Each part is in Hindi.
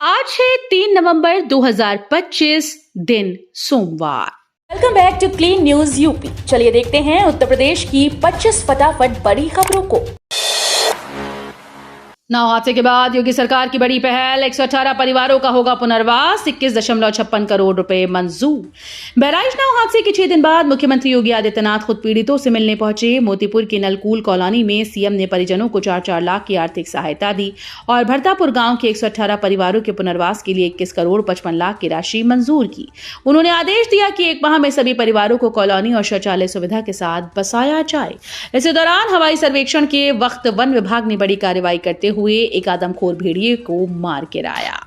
आज है 3 नवंबर 2025 दिन सोमवार। Welcome back to clean news UP. चलिए देखते हैं उत्तर प्रदेश की 25 फटाफट बड़ी खबरों को। नाव हादसे के बाद योगी सरकार की बड़ी पहल, 118 परिवारों का होगा पुनर्वास, 21.56 करोड़ रुपए मंजूर। बहराइच नाव हादसे के 6 दिन बाद मुख्यमंत्री योगी आदित्यनाथ खुद पीड़ितों से मिलने पहुंचे। मोतीपुर की नलकूल कॉलोनी में सीएम ने परिजनों को 4-4 लाख की आर्थिक सहायता दी और भरतापुर गांव के 118 परिवारों के पुनर्वास के लिए 21 करोड़ 55 लाख की राशि मंजूर की। उन्होंने आदेश दिया कि 1 माह में सभी परिवारों को कॉलोनी और शौचालय सुविधा के साथ बसाया जाए। इसी दौरान हवाई सर्वेक्षण के वक्त वन विभाग ने बड़ी कार्रवाई करते हुए एक आदमखोर भेड़िए को मार गिराया।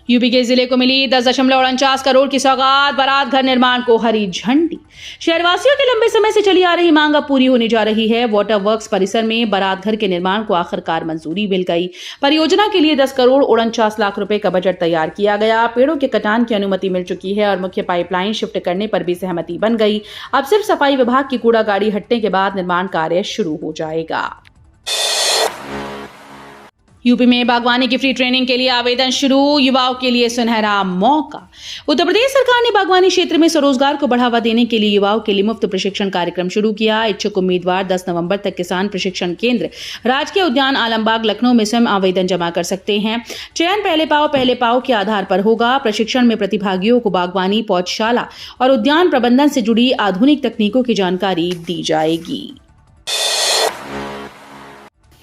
यूपी के जिले को मिली 10.49 करोड़ की सौगात, बारात घर निर्माण को हरी झंडी। शहरवासियों की लंबे समय से चली आ रही मांग अब पूरी होने जा रही है। वाटर वर्क्स परिसर में बारात घर के निर्माण को आखिरकार मंजूरी मिल गई। परियोजना के लिए 10 करोड़ 49 लाख रुपए का बजट तैयार किया गया। पेड़ों के कटान की अनुमति मिल चुकी है और मुख्य पाइपलाइन शिफ्ट करने पर भी सहमति बन गई। अब सिर्फ सफाई विभाग की कूड़ा गाड़ी हटने के बाद निर्माण कार्य शुरू हो जाएगा। यूपी में बागवानी की फ्री ट्रेनिंग के लिए आवेदन शुरू, युवाओं के लिए सुनहरा मौका। उत्तर प्रदेश सरकार ने बागवानी क्षेत्र में स्वरोजगार को बढ़ावा देने के लिए युवाओं के लिए मुफ्त प्रशिक्षण कार्यक्रम शुरू किया। इच्छुक उम्मीदवार 10 नवंबर तक किसान प्रशिक्षण केंद्र राजकीय उद्यान आलमबाग लखनऊ में स्वयं आवेदन जमा कर सकते हैं। चयन पहले पाव के आधार पर होगा। प्रशिक्षण में प्रतिभागियों को बागवानी, पौधशाला और उद्यान प्रबंधन से जुड़ी आधुनिक तकनीकों की जानकारी दी जाएगी।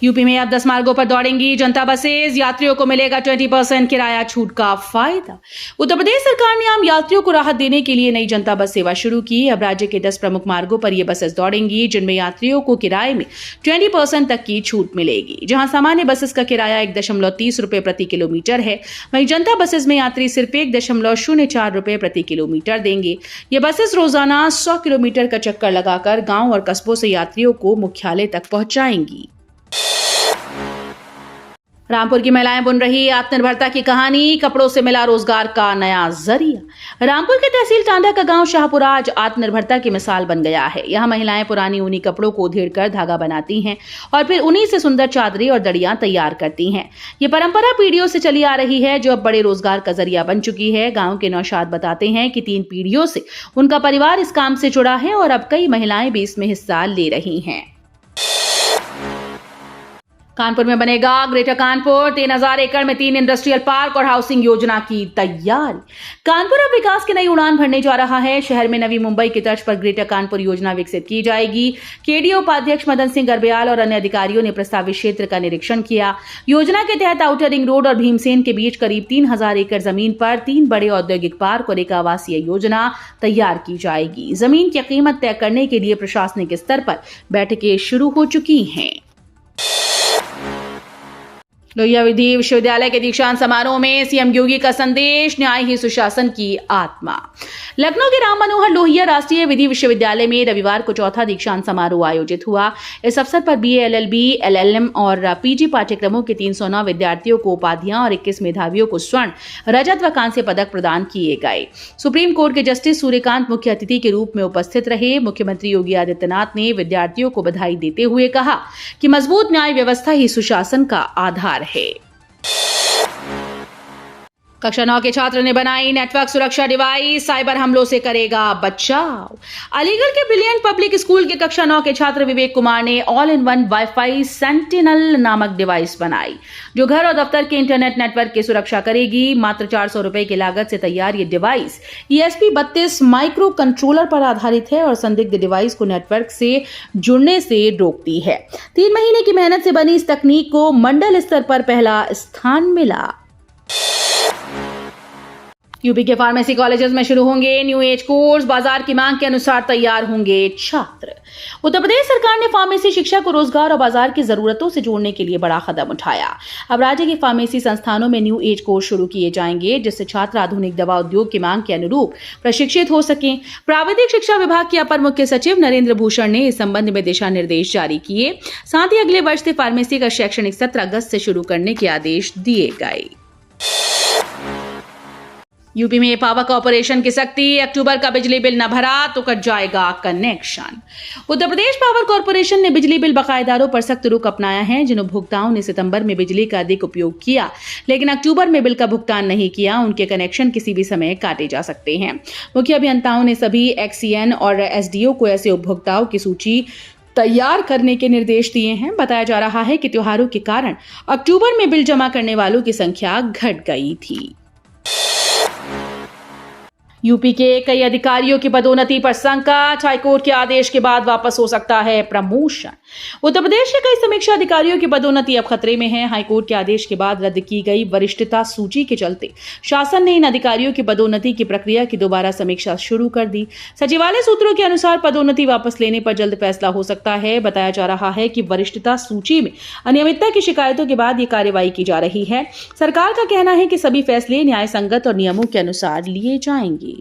यूपी में अब 10 मार्गों पर दौड़ेंगी जनता बसेस, यात्रियों को मिलेगा 20% किराया छूट का फायदा। उत्तर प्रदेश सरकार ने आम यात्रियों को राहत देने के लिए नई जनता बस सेवा शुरू की। अब राज्य के 10 प्रमुख मार्गों पर ये बसेस दौड़ेंगी, जिनमें यात्रियों को किराए में 20% तक की छूट मिलेगी। जहां सामान्य बसेस का किराया 1.30 रुपए प्रति किलोमीटर है, वहीं जनता बसेस में यात्री सिर्फ 1.04 रुपए प्रति किलोमीटर देंगे। ये बसेस रोजाना 100 किलोमीटर का चक्कर लगाकर गांव और कस्बों से यात्रियों को मुख्यालय तक पहुंचाएंगी। रामपुर की महिलाएं बुन रही आत्मनिर्भरता की कहानी, कपड़ों से मिला रोजगार का नया जरिया। रामपुर के तहसील टांडा का गांव शाहपुरा आज आत्मनिर्भरता की मिसाल बन गया है। यहाँ महिलाएं पुरानी ऊनी कपड़ों को उधेड़कर धागा बनाती हैं और फिर उन्हीं से सुंदर चादरें और दड़ियां तैयार करती हैं। ये परंपरा पीढ़ियों से चली आ रही है, जो अब बड़े रोजगार का जरिया बन चुकी है। गाँव के नौशाद बताते हैं कि 3 पीढ़ियों से उनका परिवार इस काम से जुड़ा है और अब कई महिलाएं भी इसमें हिस्सा ले रही हैं। कानपुर में बनेगा ग्रेटर कानपुर, 3000 एकड़ में 3 इंडस्ट्रियल पार्क और हाउसिंग योजना की तैयारी। कानपुर अब विकास की नई उड़ान भरने जा रहा है। शहर में नवी मुंबई की तर्ज पर ग्रेटर कानपुर योजना विकसित की जाएगी। केडीए उपाध्यक्ष मदन सिंह गर्ब्याल और अन्य अधिकारियों ने प्रस्तावित क्षेत्र का निरीक्षण किया। योजना के तहत आउटर रिंग रोड और भीमसेन के बीच करीब 3000 एकड़ जमीन पर 3 बड़े औद्योगिक पार्क और एक आवासीय योजना तैयार की जाएगी। जमीन की कीमत तय करने के लिए प्रशासनिक स्तर पर बैठकें शुरू हो चुकी हैं। लोहिया विधि विश्वविद्यालय के दीक्षांत समारोह में सीएम योगी का संदेश, न्याय ही सुशासन की आत्मा। लखनऊ के राम मनोहर लोहिया राष्ट्रीय विधि विश्वविद्यालय में रविवार को 4था दीक्षांत समारोह आयोजित हुआ। इस अवसर पर बीए, एलएलबी, एलएलएम और पीजी पाठ्यक्रमों के 309 विद्यार्थियों को उपाधियां और 21 मेधावियों को स्वर्ण, रजत व कांस्य पदक प्रदान किए गए। सुप्रीम कोर्ट के जस्टिस सूर्यकांत मुख्य अतिथि के रूप में उपस्थित रहे। मुख्यमंत्री योगी आदित्यनाथ ने विद्यार्थियों को बधाई देते हुए कहा कि मजबूत न्याय व्यवस्था ही सुशासन का आधार है। कक्षा 9 के छात्र ने बनाई नेटवर्क सुरक्षा डिवाइस, साइबर हमलों से करेगा बचाव। अलीगढ़ के ब्रिलियंट पब्लिक स्कूल के कक्षा 9 के छात्र विवेक कुमार ने all in one wifi sentinel नामक डिवाइस बनाई, जो घर और दफ्तर के इंटरनेट नेटवर्क की सुरक्षा करेगी। मात्र 400 रुपए की लागत से तैयार ये डिवाइस ESP32 माइक्रो कंट्रोलर पर आधारित है और संदिग्ध डिवाइस को नेटवर्क से जुड़ने से रोकती है। 3 महीने की मेहनत से बनी इस तकनीक को मंडल स्तर पर पहला स्थान मिला। यूपी के फार्मेसी कॉलेजेस में शुरू होंगे न्यू एज कोर्स, बाजार की मांग के अनुसार तैयार होंगे छात्र। उत्तर प्रदेश सरकार ने फार्मेसी शिक्षा को रोजगार और बाजार की जरूरतों से जोड़ने के लिए बड़ा कदम उठाया। अब राज्य के फार्मेसी संस्थानों में न्यू एज कोर्स शुरू किए जाएंगे, जिससे छात्र आधुनिक दवा उद्योग की मांग के अनुरूप प्रशिक्षित हो सकें। प्राविधिक शिक्षा विभाग के अपर मुख्य सचिव नरेंद्र भूषण ने इस संबंध में दिशा निर्देश जारी किए। साथ ही अगले वर्ष से फार्मेसी का शैक्षणिक सत्र अगस्त से शुरू करने के आदेश दिए गए। यूपी में पावर कॉर्पोरेशन की सख्ती, अक्टूबर का बिजली बिल न भरा तो कट जाएगा connection. Uttar Pradesh power corporation ने बिजली बिल बकायेदारों पर सख्त रुख अपनाया है। जिन उपभोक्ताओं ने सितंबर में बिजली का अधिक उपयोग किया लेकिन अक्टूबर में बिल का भुगतान नहीं किया, उनके कनेक्शन किसी भी समय काटे जा सकते हैं। मुख्य अभियंताओं ने सभी एक्सीएन और एसडीओ को ऐसे उपभोक्ताओं की सूची तैयार करने के निर्देश दिए हैं। बताया जा रहा है कि त्योहारों के कारण अक्टूबर में बिल जमा करने वालों की संख्या घट गई थी। यूपी के कई अधिकारियों की पदोन्नति पर संकट, हाईकोर्ट के आदेश के बाद वापस हो सकता है प्रमोशन। उत्तर प्रदेश के कई समीक्षा अधिकारियों की पदोन्नति अब खतरे में है। हाईकोर्ट के आदेश के बाद रद्द की गई वरिष्ठता सूची के चलते शासन ने इन अधिकारियों की पदोन्नति की प्रक्रिया की दोबारा समीक्षा शुरू कर दी। सचिवालय सूत्रों के अनुसार पदोन्नति वापस लेने पर जल्द फैसला हो सकता है। बताया जा रहा है कि वरिष्ठता सूची में अनियमितता की शिकायतों के बाद ये कार्रवाई की जा रही है। सरकार का कहना है कि सभी फैसले न्याय संगत और नियमों के अनुसार लिए जाएंगे।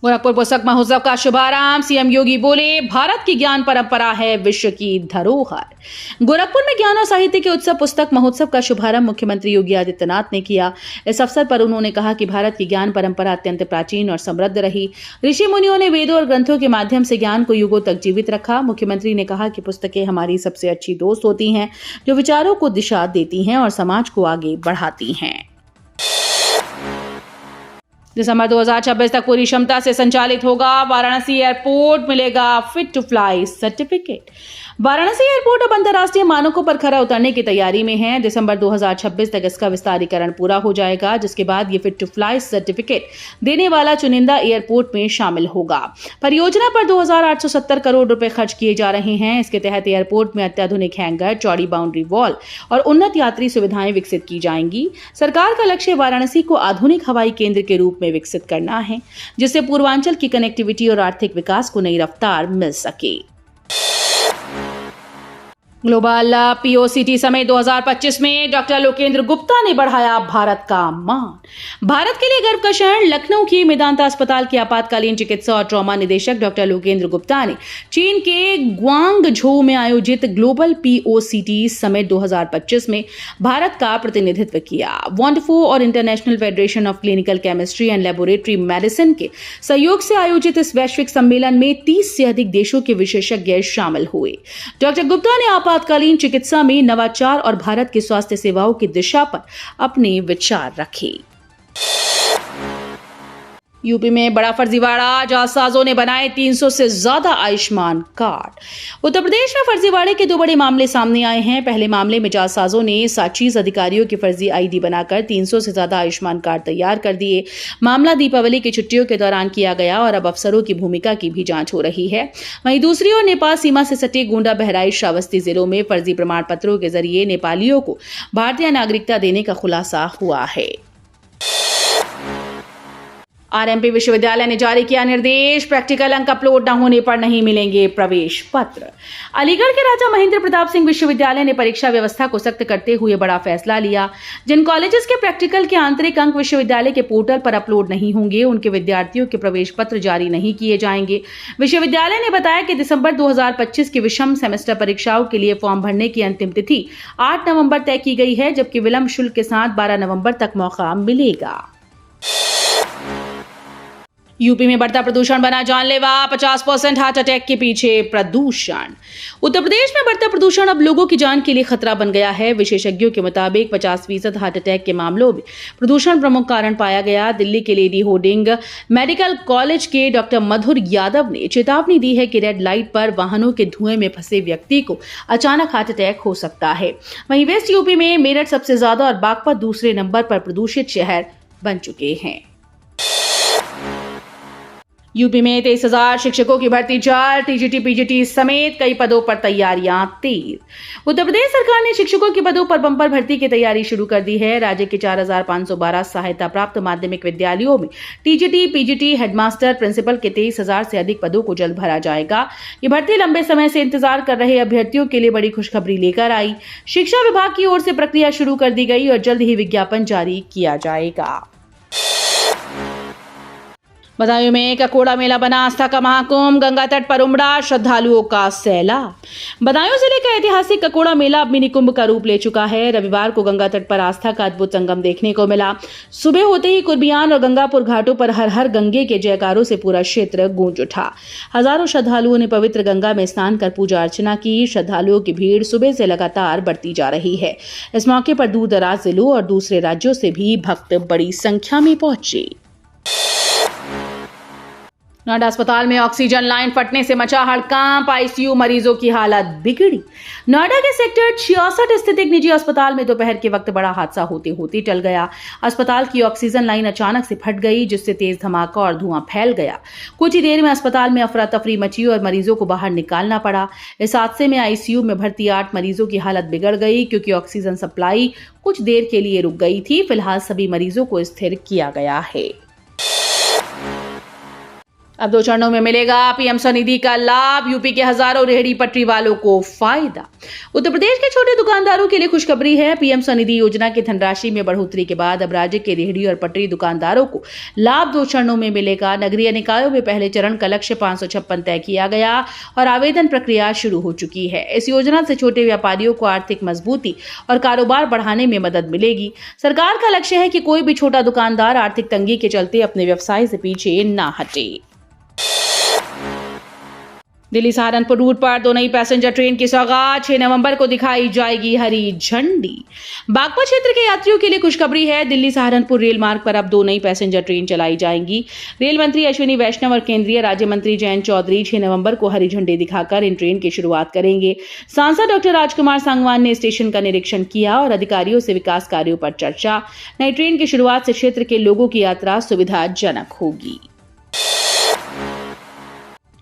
गोरखपुर पुस्तक महोत्सव का शुभारंभ, सीएम योगी बोले, भारत की ज्ञान परंपरा है विश्व की धरोहर। गोरखपुर में ज्ञान और साहित्य के उत्सव पुस्तक महोत्सव का शुभारंभ मुख्यमंत्री योगी आदित्यनाथ ने किया। इस अवसर पर उन्होंने कहा कि भारत की ज्ञान परंपरा अत्यंत प्राचीन और समृद्ध रही। ऋषि मुनियों ने वेदों और ग्रंथों के माध्यम से ज्ञान को युगों तक जीवित रखा। मुख्यमंत्री ने कहा कि पुस्तकें हमारी सबसे अच्छी दोस्त होती हैं, जो विचारों को दिशा देती हैं और समाज को आगे बढ़ाती हैं। दिसंबर 2026 तक पूरी क्षमता से संचालित होगा वाराणसी एयरपोर्ट, मिलेगा fit to fly certificate. Varanasi airport अब अंतर्राष्ट्रीय मानकों पर खरा उतरने की तैयारी में है। दिसंबर 2026 तक इसका विस्तारीकरण पूरा हो जाएगा, जिसके बाद ये फिट टू फ्लाई सर्टिफिकेट देने वाला चुनिंदा एयरपोर्ट में शामिल होगा। परियोजना पर 2,870 करोड़ रुपए खर्च किए जा रहे हैं। इसके तहत एयरपोर्ट में अत्याधुनिक हैंगर, चौड़ी बाउंड्री वॉल और उन्नत यात्री सुविधाएं विकसित की जाएंगी। सरकार का लक्ष्य वाराणसी को आधुनिक हवाई केंद्र के रूप में विकसित करना है, जिससे पूर्वांचल की कनेक्टिविटी और आर्थिक विकास को नई रफ्तार मिल सके। ग्लोबल पीओसीटी समेत 2025 में डॉक्टर लोकेंद्र गुप्ता ने बढ़ाया भारत का मान। भारत के लिए गर्व का क्षण। लखनऊ की मेदांता अस्पताल के आपातकालीन चिकित्सा और ट्रॉमा निदेशक डॉक्टर लोकेंद्र गुप्ता ने चीन के ग्वांगझोउ में आयोजित ग्लोबल पीओसीटी समेट 2025 में भारत का प्रतिनिधित्व किया। वॉन्डफो और international federation of clinical chemistry and laboratory medicine के सहयोग से आयोजित इस वैश्विक सम्मेलन में 30 से अधिक देशों के विशेषज्ञ शामिल हुए। डॉक्टर गुप्ता ने आपातकालीन चिकित्सा में नवाचार और भारत की स्वास्थ्य सेवाओं की दिशा पर अपने विचार रखे। यूपी में बड़ा फर्जीवाड़ा, जालसाजों ने बनाए 300 से ज्यादा आयुष्मान कार्ड। उत्तर प्रदेश में फर्जीवाड़े के दो बड़े मामले सामने आए हैं। पहले मामले में जालसाजों ने 27 अधिकारियों की फर्जी आईडी बनाकर 300 से ज्यादा आयुष्मान कार्ड तैयार कर दिए। मामला दीपावली की छुट्टियों के दौरान किया गया और अब अफसरों की भूमिका की भी जांच हो रही है। वहीं दूसरी ओर नेपाल सीमा से सटे गोंडा, बहराइच, श्रावस्ती जिलों में फर्जी प्रमाण पत्रों के जरिए नेपालियों को भारतीय नागरिकता देने का खुलासा हुआ है। आरएमपी विश्वविद्यालय ने जारी किया निर्देश, प्रैक्टिकल अंक अपलोड न होने पर नहीं मिलेंगे प्रवेश पत्र। अलीगढ़ के राजा महेंद्र प्रताप सिंह विश्वविद्यालय ने परीक्षा व्यवस्था को सख्त करते हुए बड़ा फैसला लिया। जिन कॉलेजेस के प्रैक्टिकल के आंतरिक अंक विश्वविद्यालय के पोर्टल पर अपलोड नहीं होंगे, उनके विद्यार्थियों के प्रवेश पत्र जारी नहीं किए जाएंगे। विश्वविद्यालय ने बताया कि दिसंबर 2025 की विषम सेमेस्टर परीक्षाओं के लिए फॉर्म भरने की अंतिम तिथि 8 नवंबर तय की गई है, जबकि विलंब शुल्क के साथ 12 नवंबर तक मौका मिलेगा। यूपी में बढ़ता प्रदूषण बना जानलेवा, 50% हार्ट अटैक के पीछे प्रदूषण। उत्तर प्रदेश में बढ़ता प्रदूषण अब लोगों की जान के लिए खतरा बन गया है। विशेषज्ञों के मुताबिक 50% हार्ट अटैक के मामलों में प्रदूषण प्रमुख कारण पाया गया। दिल्ली के लेडी होर्डिंग मेडिकल कॉलेज के डॉक्टर मधुर यादव ने चेतावनी दी है कि रेड लाइट पर वाहनों के धुएं में फंसे व्यक्ति को अचानक हार्ट अटैक हो सकता है। वहीं वेस्ट यूपी में मेरठ सबसे ज्यादा और बागपत दूसरे नंबर पर प्रदूषित शहर बन चुके हैं। यूपी में 23,000 शिक्षकों की भर्ती जल्द, टीजीटी पीजीटी समेत कई पदों पर तैयारियां तेज। उत्तर प्रदेश सरकार ने शिक्षकों के पदों पर बंपर भर्ती की तैयारी शुरू कर दी है। राज्य के 4,512 सहायता प्राप्त माध्यमिक विद्यालयों में टीजीटी पीजीटी हेडमास्टर प्रिंसिपल के 23,000 से अधिक पदों को जल्द भरा जाएगा। ये भर्ती लंबे समय से इंतजार कर रहे अभ्यर्थियों के लिए बड़ी खुशखबरी लेकर आई। शिक्षा विभाग की ओर से प्रक्रिया शुरू कर दी गई और जल्द ही विज्ञापन जारी किया जाएगा। बदायूं में ककोड़ा मेला बना आस्था का महाकुंभ, गंगा तट पर उमड़ा श्रद्धालुओं का सैलाब। बदायूं जिले का ऐतिहासिक ककोड़ा मेला अब मिनी कुंभ का रूप ले चुका है। रविवार को गंगा तट पर आस्था का अद्भुत संगम देखने को मिला। सुबह होते ही कुर्बियान और गंगापुर घाटों पर हर हर गंगे के जयकारों से पूरा क्षेत्र गूंज उठा। हजारों श्रद्धालुओं ने पवित्र गंगा में स्नान कर पूजा अर्चना की। श्रद्धालुओं की भीड़ सुबह से लगातार बढ़ती जा रही है। इस मौके पर दूर दराज जिलों और दूसरे राज्यों से भी भक्त बड़ी संख्या में पहुंचे। नोएडा अस्पताल में ऑक्सीजन लाइन फटने से मचा हड़कंप, आईसीयू मरीजों की हालत बिगड़ी। नोएडा के सेक्टर 66 स्थित एक निजी अस्पताल में दोपहर के वक्त बड़ा हादसा होते होते टल गया। अस्पताल की ऑक्सीजन लाइन अचानक से फट गई, जिससे तेज धमाका और धुआं फैल गया। कुछ ही देर में अस्पताल में अफरा तफरी मची और मरीजों को बाहर निकालना पड़ा। इस हादसे में आईसीयू में भर्ती 8 मरीजों की हालत बिगड़ गई, क्योंकि ऑक्सीजन सप्लाई कुछ देर के लिए रुक गई थी। फिलहाल सभी मरीजों को स्थिर किया गया है। अब 2 चरणों में मिलेगा पीएम स्वनिधि का लाभ, यूपी के हजारों रेहड़ी पटरी वालों को फायदा। उत्तर प्रदेश के छोटे दुकानदारों के लिए खुशखबरी है। पीएम स्वनिधि योजना की धनराशि में बढ़ोतरी के बाद अब राज्य के रेहड़ी और पटरी दुकानदारों को लाभ 2 चरणों में मिलेगा। नगरीय निकायों में पहले चरण का लक्ष्य 556 तय किया गया और आवेदन प्रक्रिया शुरू हो चुकी है। इस योजना से छोटे व्यापारियों को आर्थिक मजबूती और कारोबार बढ़ाने में मदद मिलेगी। सरकार का लक्ष्य है कि कोई भी छोटा दुकानदार आर्थिक तंगी के चलते अपने व्यवसाय से पीछे ना हटे। दिल्ली सहारनपुर रूट पर 2 नई पैसेंजर ट्रेन की सौगात, 6 नवंबर को दिखाई जाएगी हरी झंडी। बागपत क्षेत्र के यात्रियों के लिए खुशखबरी है। दिल्ली सहारनपुर रेल मार्ग पर अब 2 नई पैसेंजर ट्रेन चलाई जाएंगी। रेल मंत्री अश्विनी वैष्णव और केंद्रीय राज्य मंत्री जयंत चौधरी 6 नवंबर को हरी झंडी दिखाकर इन ट्रेन की शुरुआत करेंगे। सांसद डॉक्टर राजकुमार सांगवान ने स्टेशन का निरीक्षण किया और अधिकारियों से विकास कार्यों पर चर्चा। नई ट्रेन की शुरुआत से क्षेत्र के लोगों की यात्रा सुविधाजनक होगी।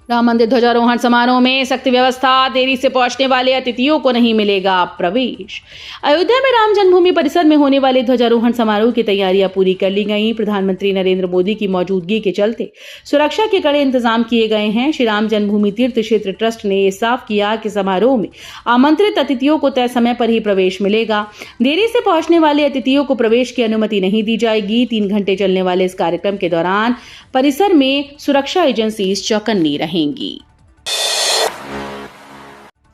राम मंदिर ध्वजारोहण समारोह में सख्त व्यवस्था, देरी से पहुंचने वाले अतिथियों को नहीं मिलेगा प्रवेश। अयोध्या में राम जन्मभूमि परिसर में होने वाले ध्वजारोहण समारोह की तैयारियां पूरी कर ली गई। प्रधानमंत्री नरेंद्र मोदी की मौजूदगी के चलते सुरक्षा के कड़े इंतजाम किए गए हैं। श्री राम जन्मभूमि तीर्थ क्षेत्र ट्रस्ट ने साफ किया कि समारोह में आमंत्रित अतिथियों को तय समय पर ही प्रवेश मिलेगा। देरी से पहुंचने वाले अतिथियों को प्रवेश की अनुमति नहीं दी जाएगी। 3 घंटे चलने वाले इस कार्यक्रम के दौरान परिसर में सुरक्षा एजेंसी चौकन्नी रहेंगी।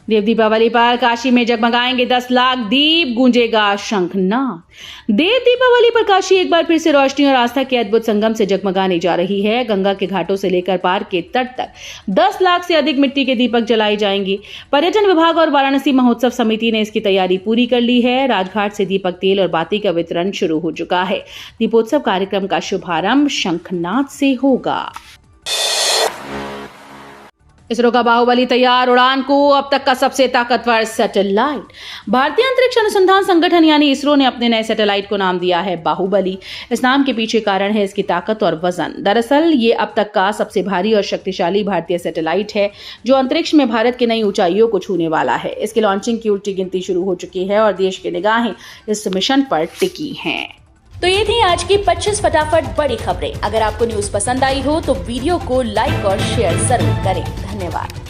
देव दीपावली पर काशी में जगमगाएंगे 10 लाख दीप, गूंजेगा शंखनाद। देव दीपावली पर काशी एक बार फिर से रोशनी और आस्था के अद्भुत संगम से जगमगाने जा रही है। गंगा के घाटों से लेकर पार के तट तक 10 लाख से अधिक मिट्टी के दीपक जलाए जाएंगे। पर्यटन विभाग और वाराणसी महोत्सव समिति ने इसकी तैयारी पूरी कर ली है। राजघाट से दीपक, तेल और बाती का वितरण शुरू हो चुका है। दीपोत्सव कार्यक्रम का शुभारंभ शंखनाद से होगा। इसरो का बाहुबली तैयार, उड़ान को अब तक का सबसे ताकतवर सैटेलाइट। भारतीय अंतरिक्ष अनुसंधान संगठन यानी इसरो ने अपने नए सैटेलाइट को नाम दिया है बाहुबली। इस नाम के पीछे कारण है इसकी ताकत और वजन। दरअसल ये अब तक का सबसे भारी और शक्तिशाली भारतीय सैटेलाइट है, जो अंतरिक्ष में भारत की नई ऊंचाइयों को छूने वाला है। इसकी लॉन्चिंग की उल्टी गिनती शुरू हो चुकी है और देश की निगाहें इस मिशन पर टिकी हैं। तो ये थी आज की 25 फटाफट बड़ी खबरें। अगर आपको न्यूज पसंद आई हो तो वीडियो को लाइक और शेयर जरूर करें। धन्यवाद।